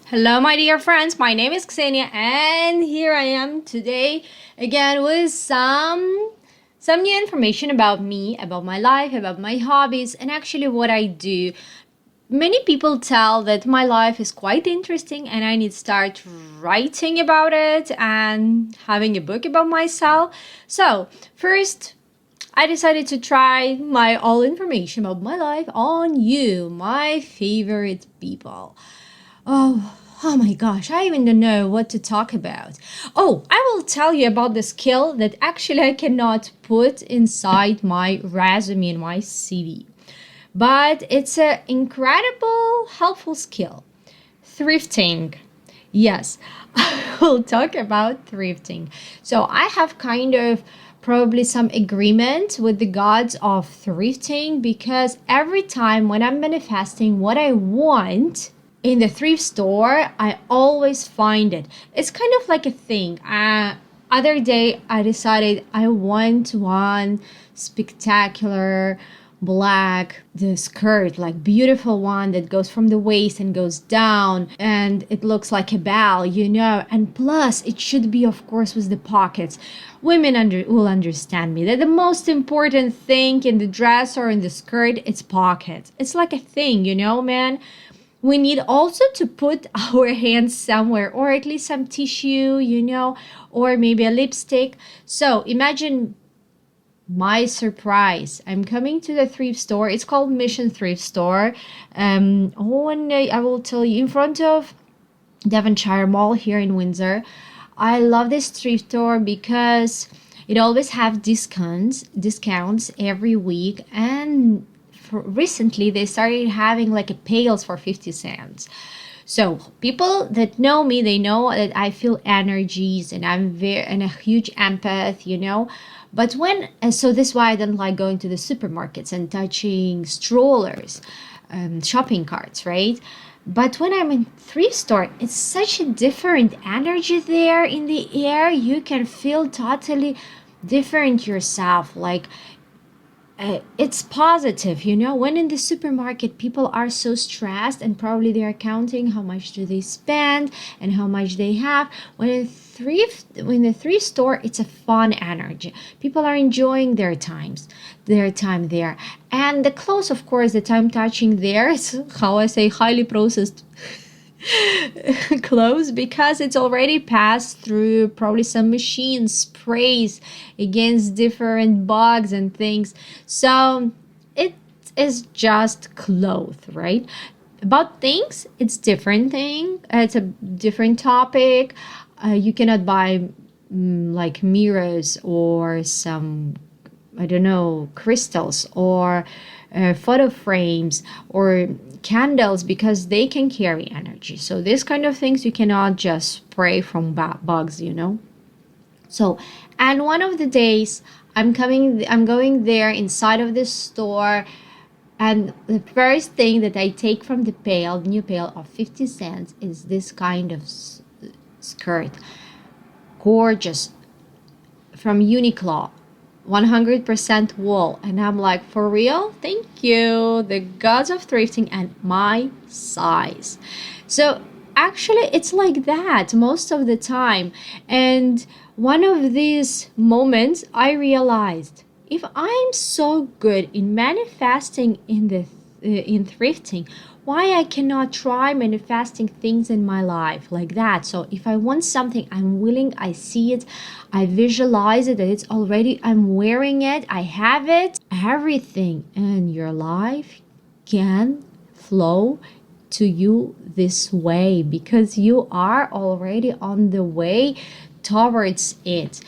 Hello, my dear friends. My name is Xenia, and here I am today again with some new information about me, about my life, about my hobbies, and actually what I do. Many people tell that my life is quite interesting, and I need to start writing about it and having a book about myself. So, first, I decided to try my all information about my life on you, my favorite people. Oh my gosh, I even don't know what to talk about. Oh, I will tell you about the skill that actually I cannot put inside my resume and my CV. But it's an incredible, helpful skill. Thrifting. Yes, I will talk about thrifting. So I have kind of probably some agreement with the gods of thrifting because every time when I'm manifesting what I want, in the thrift store, I always find it. It's kind of like a thing. Other day, I decided I want one spectacular black the skirt, like beautiful one that goes from the waist and goes down, and it looks like a bell. And plus, it should be, of course, with the pockets. Women will understand me that the most important thing in the dress or in the skirt it's pockets. It's like a thing, man. We need also to put our hands somewhere, or at least some tissue, or maybe a lipstick. So imagine my surprise. I'm coming to the thrift store. It's called Mission Thrift Store. One day I will tell you, in front of Devonshire Mall here in Windsor. I love this thrift store because it always have discounts every week, and recently they started having like a pails for 50 cents. So people that know me, they know that I feel energies and I'm very and a huge empath. But so this is why I don't like going to the supermarkets and touching strollers, shopping carts, right? But when I'm in thrift store, it's such a different energy there in the air. You can feel totally different yourself. Like it's positive. When in the supermarket people are so stressed and probably they are counting how much do they spend and how much they have. When the thrift store, it's a fun energy. People are enjoying their time there, and the clothes, of course, that I'm touching there is, how I say, highly processed clothes, because it's already passed through probably some machine sprays against different bugs and things. So it is just clothes, right? About things, it's different thing. It's a different topic. You cannot buy like mirrors or some, I don't know, crystals or photo frames or candles, because they can carry energy. So this kind of things you cannot just spray from bugs. So, and one of the days I'm going there inside of this store, and the first thing that I take from the new pail of 50 cents is this kind of skirt. Gorgeous, from Uniqlo, 100% wool. And I'm like, for real? Thank you. The gods of thrifting and my size. So actually, it's like that most of the time. And one of these moments, I realized, if I'm so good in manifesting in thrifting, why I cannot try manifesting things in my life like that. So if I want something, I'm willing, I see it, I visualize it, that it's already, I'm wearing it, I have it. Everything in your life can flow to you this way, because you are already on the way towards it.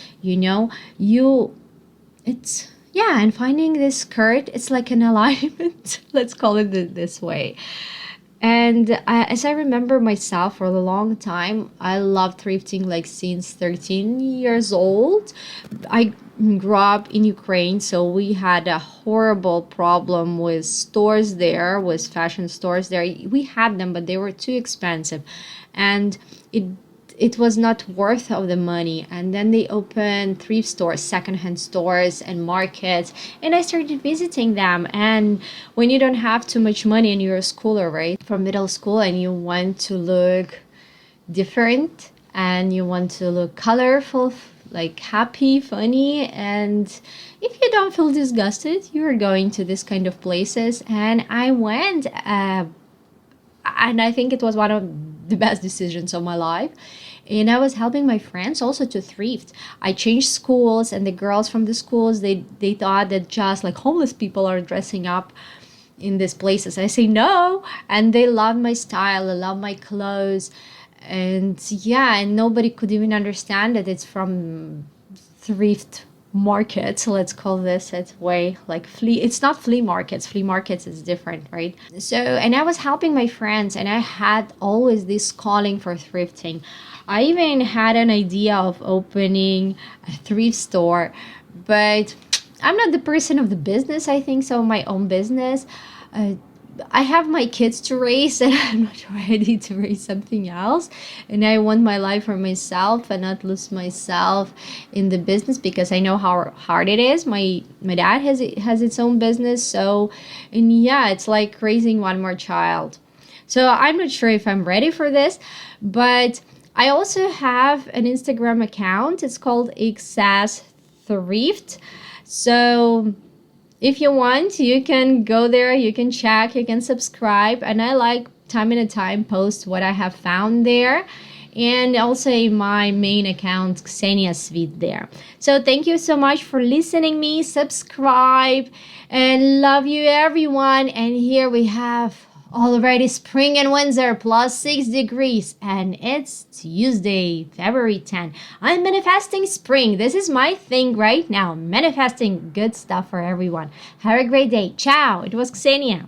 It's, yeah. And finding this skirt, it's like an alignment. Let's call it this way. And as I remember myself, for a long time, I loved thrifting, like since 13 years old. I grew up in Ukraine, so we had a horrible problem with stores there, with fashion stores there. We had them, but they were too expensive, and it was not worth of the money. And then they opened thrift stores, secondhand stores and markets, and I started visiting them. And when you don't have too much money and you're a schooler, right, from middle school, and you want to look different and you want to look colorful, like happy, funny, and if you don't feel disgusted, you're going to this kind of places. And I went, and I think it was one of the best decisions of my life. And I was helping my friends also to thrift. I changed schools, and the girls from the schools, they thought that just like homeless people are dressing up in these places. I say no, and they love my style, they love my clothes, and yeah, and nobody could even understand that it's from thrift markets. Let's call this its way, like flea. It's not flea markets. Flea markets is different, right? So, and I was helping my friends, and I had always this calling for thrifting. I even had an idea of opening a thrift store, but I'm not the person of the business. I think so, my own business. Uh, I have my kids to raise, and I'm not ready to raise something else. And I want my life for myself and not lose myself in the business, because I know how hard it is. My dad has its own business, so, and yeah, it's like raising one more child. So I'm not sure if I'm ready for this, but I also have an Instagram account. It's called Excess Thrift. So if you want, you can go there, you can check, you can subscribe, and I like time and time post what I have found there. And also my main account, Ksenia Sweet, there. So thank you so much for listening me, subscribe, and love you everyone. And here we have already spring in Windsor, plus 6 degrees, and it's Tuesday, February 10. I'm manifesting spring. This is my thing right now, manifesting good stuff for everyone. Have a great day. Ciao. It was Ksenia.